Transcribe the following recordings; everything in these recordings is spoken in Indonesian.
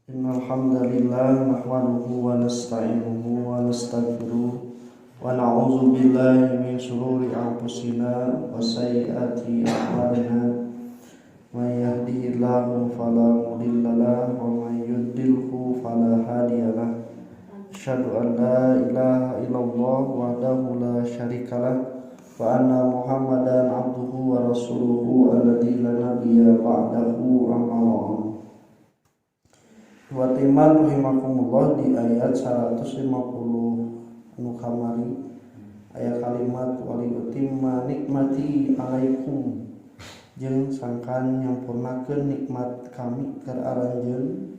Innal hamdalillah nahmaduhu wa nasta'inuhu wa nastaghfiruh wa na'udzu billahi min shururi anfusina wa sayyiati a'malina. May yahdihillahu fala mudhillalah wa may yudlilhu fala hadiyalah. Asyhadu an la ilaha illallah wahdahu la syarikalah wa anna Muhammadan abduhu wa rasuluhu alladzi la nabiyya ba'dahu amma ba'du. Wa timan rahimakumullah di ayat 150 anu kamari aya kalimat wali utimma nikmati alaikum jeung sangkan nyampurnakeun nikmat kami keur aranjeun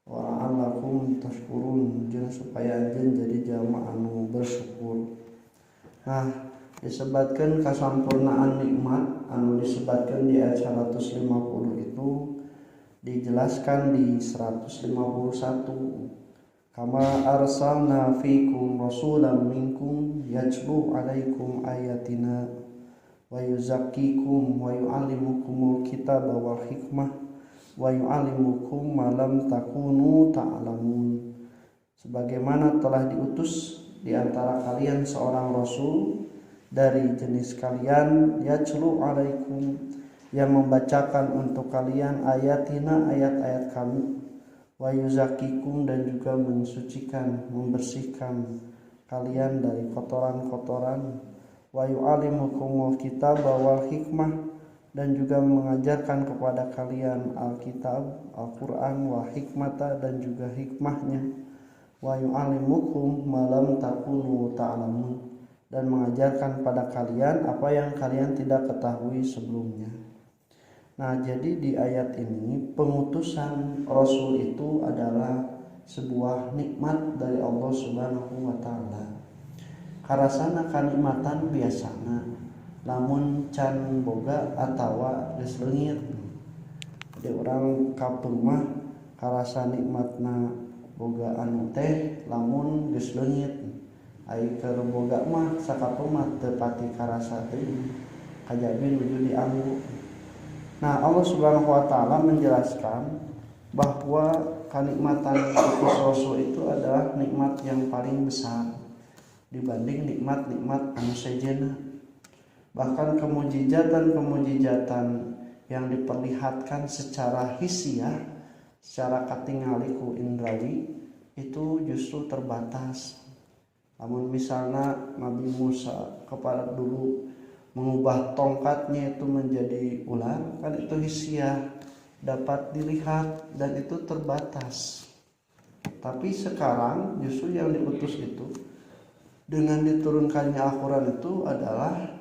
wa la'allakum tashkurun jeung supaya anjeun jadi jalma anu bersyukur. Nah, disebutkeun kasampurnaan nikmat anu disebutkeun di ayat 150 itu dijelaskan di 151. Kama arsalna fikum rasulan minkum yatlu alaikum ayatina wa yuzakkikum wa yu'allimukumul kitaba wal hikmah wa yu'allimukum ma lam takunu ta'lamun. Sebagaimana telah diutus di antara kalian seorang rasul dari jenis kalian, yatlu alaikum, yang membacakan untuk kalian ayatina, ayat-ayat kami, wa yuzakikum, dan juga mensucikan, membersihkan kalian dari kotoran-kotoran, wa yu'allimukumul kitab wal hikmah, dan juga mengajarkan kepada kalian Alkitab, Al-Quran, wa hikmata, dan juga hikmahnya, wa yu'allimukum ma lam takunu ta'lamun, dan mengajarkan pada kalian apa yang kalian tidak ketahui sebelumnya. Nah, jadi di ayat ini pengutusan Rasul itu adalah sebuah nikmat dari Allah Subhanahu wa taala. Karasana kanikmatan biasana lamun can boga atawa geus leungit. Jadi urang kapeung mah karasa nikmatna boga anu teh lamun geus leungit. Ai keur boga mah sakapeung mah teu pati karasa teuing. Kajabi nuju dianggu. Nah, Allah Subhanahu wa taala menjelaskan bahwa kenikmatan utus Rasul itu adalah nikmat yang paling besar dibanding nikmat-nikmat anu sejenna. Bahkan kemujizatan yang diperlihatkan secara hisiah, secara katingali ku indrawi itu justru terbatas. Namun misalnya Nabi Musa kepada dulu mengubah tongkatnya itu menjadi ular, kan itu hisiah, dapat dilihat dan itu terbatas. Tapi sekarang justru yang diutus itu dengan diturunkannya Al-Quran itu adalah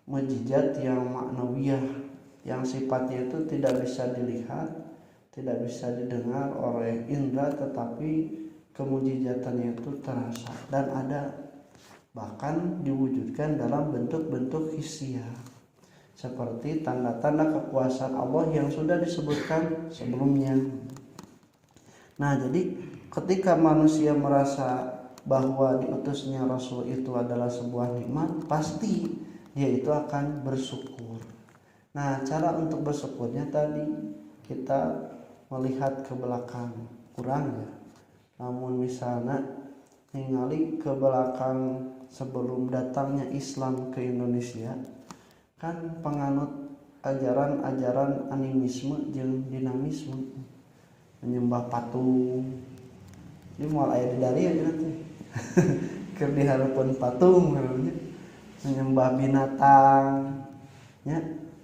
mukjizat yang maknawiyah, yang sifatnya itu tidak bisa dilihat, tidak bisa didengar oleh indera, tetapi kemujizatannya itu terasa dan ada, bahkan diwujudkan dalam bentuk-bentuk hisiah seperti tanda-tanda kekuasaan Allah yang sudah disebutkan sebelumnya. Nah, jadi ketika manusia merasa bahwa diutusnya Rasul itu adalah sebuah nikmat, pasti dia itu akan bersyukur. Nah, cara untuk bersyukurnya tadi kita melihat ke belakang, kurang ya. Namun misalnya ningali ke belakang sebelum datangnya Islam ke Indonesia, kan penganut ajaran-ajaran animisme jeung dinamisme, menyembah patung. Ini moal aya di dari aja nanti keur dihareupeun patung namanya, menyembah binatang nya,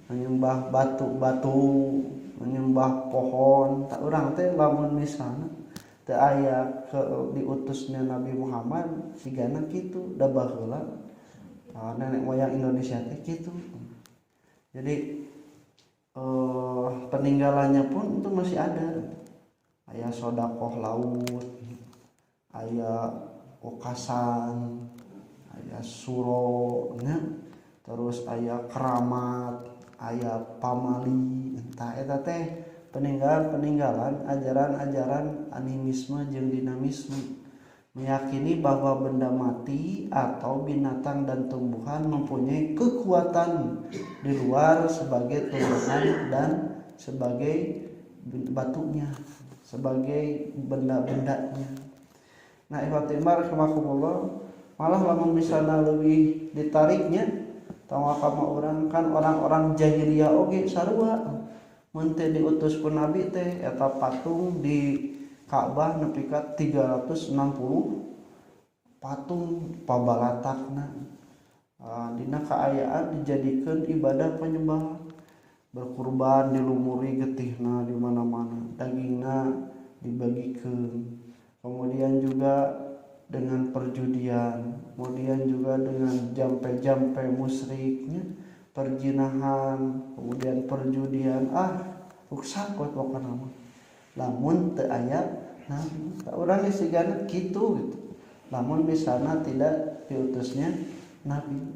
menyembah batu-batu, menyembah pohon. Tak urang teh lamun misalna teu aya ke diutusnya Nabi Muhammad sigana kitu da baheula nenek moyang Indonesia teh kitu. Jadi peninggalannya pun itu masih ada. Aya sodakoh laut, aya okasan, aya suro nya, terus aya keramat, aya pamali, entah eta teh peninggalan ajaran-ajaran animisme jeung dinamisme, meyakini bahwa benda mati atau binatang dan tumbuhan mempunyai kekuatan di luar sebagai tumbuhan dan sebagai batunya, sebagai benda-bendanya. Nah, ikhwatimar rahimakumullah, malah lamun misalnya lebih ditariknya tawakama orang kan orang-orang jahiliyah oge sarua mun teh diutus ku nabi teh eta patung di Ka'bah nepi ka 360 patung pabalatakna. Dina kaayaan dijadikeun ibadah penyembahan, berkurban dilumuri getihna di mana-mana, dagingna dibagikeun. Kemudian juga dengan perjudian, kemudian juga dengan jampe-jampe musyriknya, perjinahan, kemudian perjudian, rusak pokokna mah. Lamun teu aya nabi, urang geus kitu gitu. Lamun misalna tidak diutusnya nabi,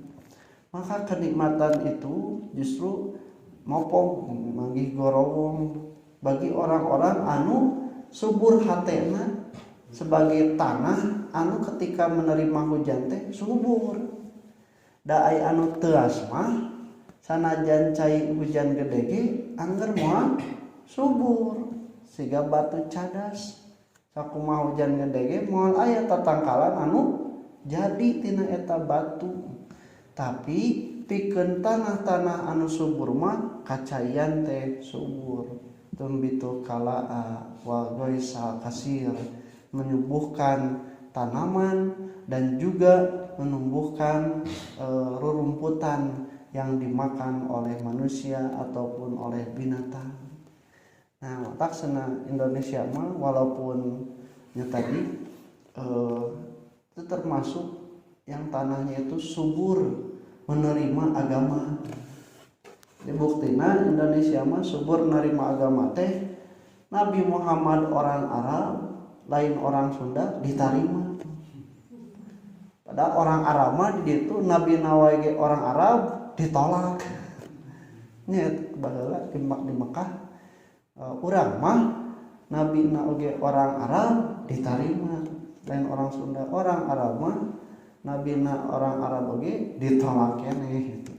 maka kenikmatan itu justru mopong manggih gorowong bagi orang-orang anu subur hatena sebagai tanah anu ketika menerima hujan teh subur. Da aya anu teu asmah sanajan cai hujan gede ge angger moal subur siga batu cadas. Sakumaha hujan gede ge moal aya tatangkalan anu jadi tina eta batu. Tapi pikeun tanah-tanah anu subur mah kacayan teh subur. Tumbitu kalaa wa ghaisal kasir, menyubuhkan tanaman dan juga menumbuhkan rerumputan yang dimakan oleh manusia ataupun oleh binatang. Nah, taksana Indonesia mah walaupun tadi itu termasuk yang tanahnya itu subur menerima agama. Di buktina Indonesia mah subur menerima agama teh Nabi Muhammad orang Arab lain orang Sunda ditarima. Padahal orang Arab mah di ditu Nabi nawage orang Arab ditolak. Nya baheula di Mekah urang mah Nabi nawage orang Arab diterima, lain orang Sunda. Orang Arab mah Nabi orang Arab oge ditolak keneh gitu.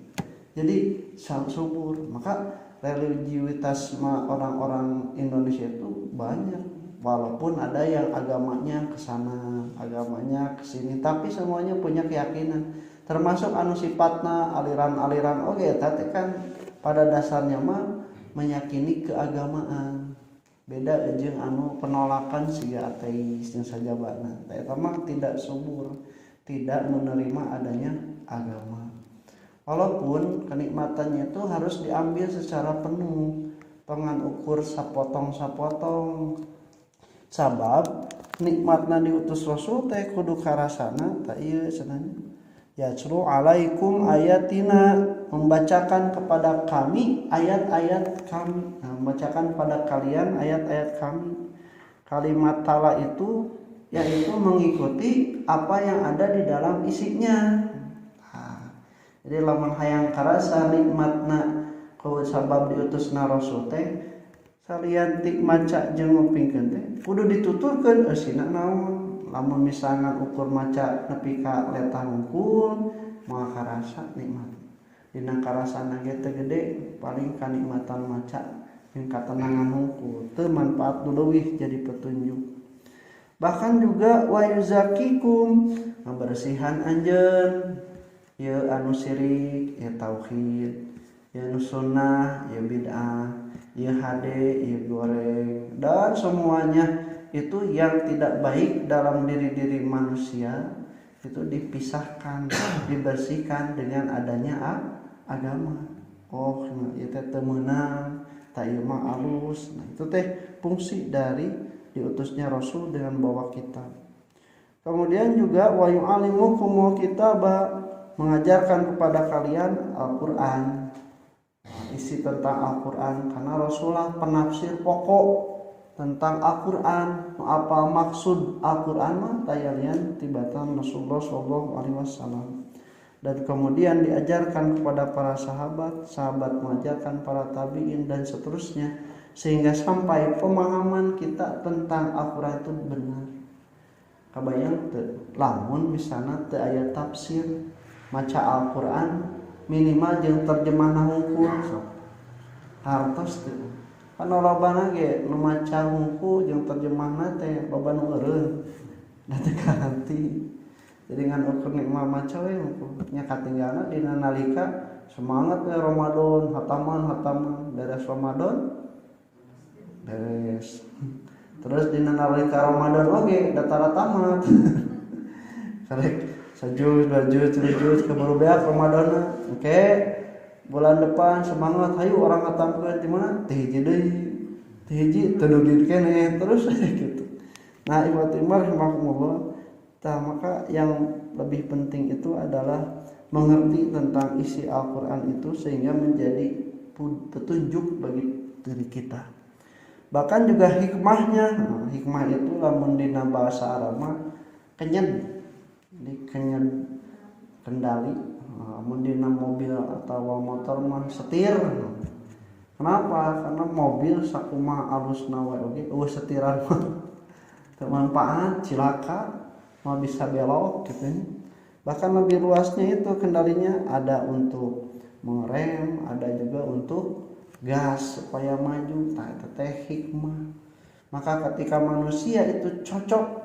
Jadi subur. Maka religiusitas orang-orang Indonesia itu banyak, walaupun ada yang agamanya ke sana, agamanya ke sini, tapi semuanya punya keyakinan. Termasuk anu sifatna aliran-aliran oge teh kan pada dasarnya mah meyakini keagamaan. Beda jeung anu penolakan siga ateis jeung sajabana. Eta mah tidak subur, tidak menerima adanya agama. Walaupun kenikmatannya itu harus diambil secara penuh, tongan ukur sapotong-sapotong. Sabab nikmatna diutus Rasul teh kudu karasana ta ieu cenah. Yatlu alaikum ayatina, membacakan kepada kami ayat-ayat kami. Nah, membacakan pada kalian ayat-ayat kami. Kalimat tala itu yaitu mengikuti apa yang ada di dalam isinya. Jadi lamun hayang karasa nikmatna ku sabab diutusna Rasul teh salian ti maca jeung ngupingkeun teh kudu dituturkeun eusina naon. Lamun misalnya ukur maca nepi ka letah hungkul moal karasa nikmat. Dina karasana ge teu gede paling kanikmatan maca jeung katenangan hungkul teu manfaat leuwih jadi petunjuk. Bahkan juga wa yuzakikum, ngabersihan anjeun. Ya anu syirik, ya tauhid, ya anu sunnah, ya bid'ah, ya hade, ya goreng, dan semuanya itu yang tidak baik dalam diri-diri manusia itu dipisahkan, dibersihkan dengan adanya agama. Oh, nah, itu teh meunang, ta ieu mah alus. Nah, itu teh fungsi dari diutusnya Rasul dengan bawa kitab. Kemudian juga wa yu'allimukumul kitaba, mengajarkan kepada kalian Al-Quran, isi tentang Al-Quran, karena Rasulullah penafsir pokok tentang Al-Quran. Apa maksud Al-Quran mah tayalian tibatan Rasulullah SAW. Dan kemudian diajarkan kepada para sahabat, sahabat mengajarkan para tabi'in dan seterusnya, sehingga sampai pemahaman kita tentang Al-Quran itu benar. Kabayang teu lamun misalnya teu aya tafsir maca Al-Quran minimal jeung terjemahna hungkul hartos teu Kana lobana ge nu maca hungku jeung terjemahna teh loba nu eureun da teu ganti. Jadi ngan ukur nikmah maca we nya katinggalna dina nalika semangat we Ramadan hataman beres Ramadan beres. Terus dina nalika Ramadan oge datara tamat. Karek sajuz, 2 juz, 3 juz keburu beak Ramadanna. Oke. Bulan depan semangat hayu orang ngatamkeun di mana? Teh hiji deui. Teh hiji teu dugi keneh terus gitu. Nah, ikhwatimar rahimakumullah. Maka yang lebih penting itu adalah mengerti tentang isi Al-Qur'an itu sehingga menjadi petunjuk bagi diri kita. Bahkan juga hikmahnya, hikmah itu lamun dina bahasa Arab mah kenyed, kendali. Lamun dina mobil atau motor mah setir. Kenapa? Karena mobil sakumaha alusna wae oge setiran mah teu manfaat, cilaka, mau bisa belok gitu. Bahkan lebih luasnya itu kendalinya ada untuk mengerem, ada juga untuk gas supaya maju. Nah, itu teh hikmah. Maka ketika manusia itu cocok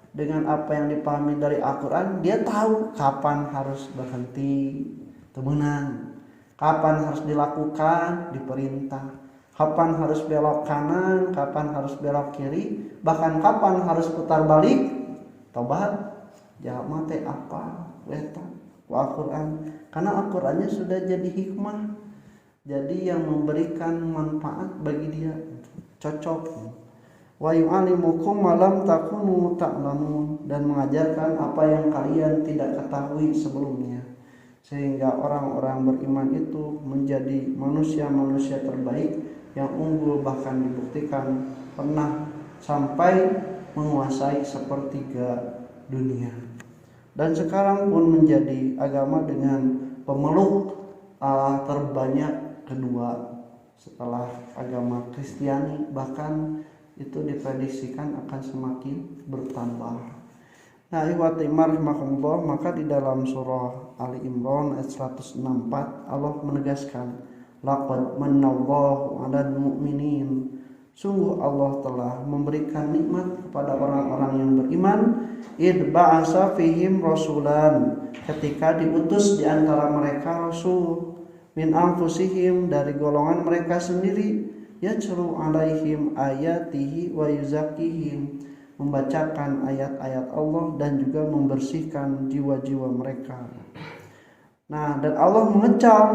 dengan apa yang dipahami dari Al-Quran, dia tahu kapan harus berhenti, temenan, kapan harus dilakukan, diperintah, kapan harus belok kanan, kapan harus belok kiri, bahkan kapan harus putar balik, tobat, jawab teh apa, weta, Al-Quran, karena Al-Qurannya sudah jadi hikmah, jadi yang memberikan manfaat bagi dia, cocok. Wa yu'allimukum ma lam takunu ta'lamun, dan mengajarkan apa yang kalian tidak ketahui sebelumnya, sehingga orang-orang beriman itu menjadi manusia-manusia terbaik yang unggul, bahkan dibuktikan pernah sampai menguasai sepertiga dunia, dan sekarang pun menjadi agama dengan pemeluk terbanyak kedua setelah agama Kristiani, bahkan itu diprediksikan akan semakin bertambah. Nah, ikhwatimar rahimakumullah, maka di dalam surah Ali Imran ayat 164 Allah menegaskan, laqad manallahu 'alal mu'minin, sungguh Allah telah memberikan nikmat kepada orang-orang yang beriman, id ba'asa fihim rasulan, ketika diutus di antara mereka rasul, min anfusihim, dari golongan mereka sendiri, yatlu alaihim ayatihi wa yuzakkihim, membacakan ayat-ayat Allah dan juga membersihkan jiwa-jiwa mereka. Nah, dan Allah mengecam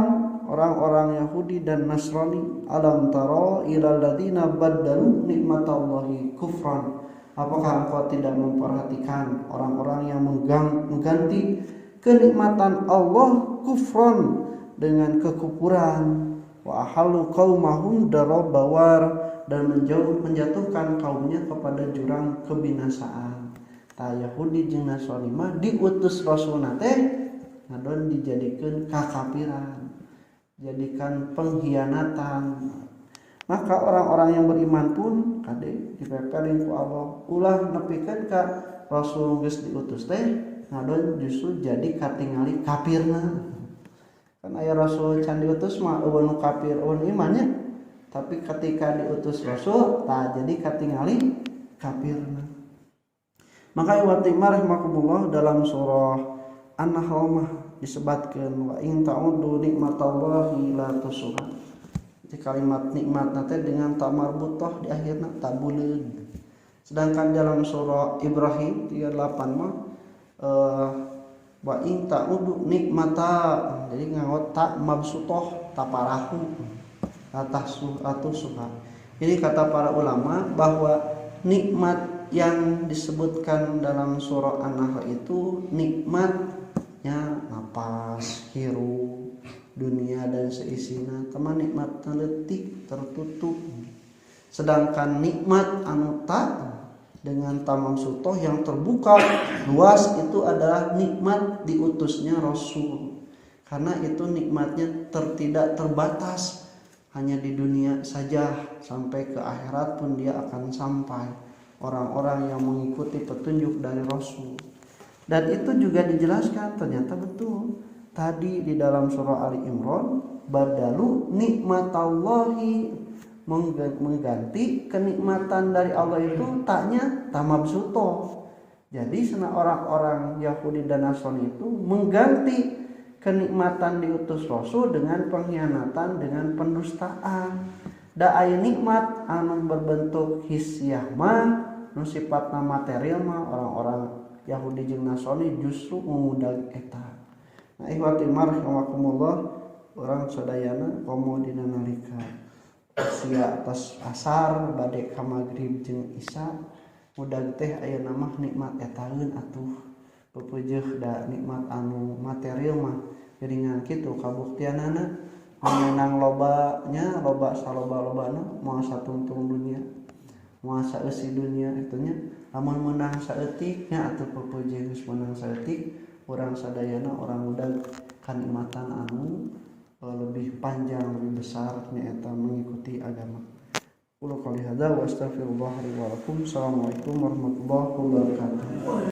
orang-orang Yahudi dan Nasrani, alam tara ilal ladzina baddalu nikmatallahi kufran, apakah engkau tidak memperhatikan orang-orang yang mengganti kenikmatan Allah kufran dengan kekufuran, wa ahallu qaumahum darabawar, dan menjatuhkan kaumnya kepada jurang kebinasaan. Ta Yahudi jeung Nasrani mah diutus rasulna teh ngadon dijadikeun kakafiran, jadikan pengkhianatan. Maka orang-orang yang beriman pun kade dipeperin ku Allah ulah nepikeun ka rasul geus diutus teh ngadon justru jadi katingali kafirna. Kan aya rasul can diutus mah eueun kafir eueun imannya, tapi ketika diutus rasul tah jadi katingali kafirna. Maka iwatimar rahimakumullah, dalam surah An-Nahl disebutkan wa in ta'uddu nikmatallahi la tusuha. Jadi kalimat nikmat nanti dengan ta marbutah di akhirna tabuleun. Sedangkan dalam surah Ibrahim 38 mah wa in ta'udu nikmata, jadi ngawat tak mabsutoh taparahu atasuha. Jadi kata para ulama bahwa nikmat yang disebutkan dalam surah An-Nahl itu nikmatnya napas, hirup, dunia dan seisinya, teman nikmat terletik tertutup. Sedangkan nikmat anu tak dengan tamam sutoh yang terbuka luas itu adalah nikmat diutusnya Rasul, karena itu nikmatnya tidak terbatas hanya di dunia saja, sampai ke akhirat pun dia akan sampai orang-orang yang mengikuti petunjuk dari Rasul. Dan itu juga dijelaskan ternyata betul tadi di dalam surah Ali Imran, badalu nikmatallahi mengganti kenikmatan dari Allah itu taknya tamabsuto. Jadi sana orang-orang Yahudi dan Nasrani itu mengganti kenikmatan diutus Rasul dengan pengkhianatan, dengan pendustaan. Da aya nikmat anu berbentuk hisiah mah, nu sifatna material mah orang-orang Yahudi jeung Nasrani justru mengudag eta. Nah, ikhwati rahimakumullah, urang sadayana komo dina nalika sia atas asar bade ka magrib jeung isya mudag teh aya nama nikmat etaeun atuh peupeujeuh da nikmat anu material mah geuningan kitu kabuktianana menang lobanya loba saloba-lobana moal satungtung dunia moal saeusi dunia itunya lamun menang saeutiknya atuh peupeujeuh geus menang saeutik urang sadayana urang mudag kanikmatan anu lebih panjang lebih besar nyaeta mengikuti agama. Qul qouli hadza wa astaghfirullah li wa lakum. Assalamualaikum warahmatullahi wabarakatuh.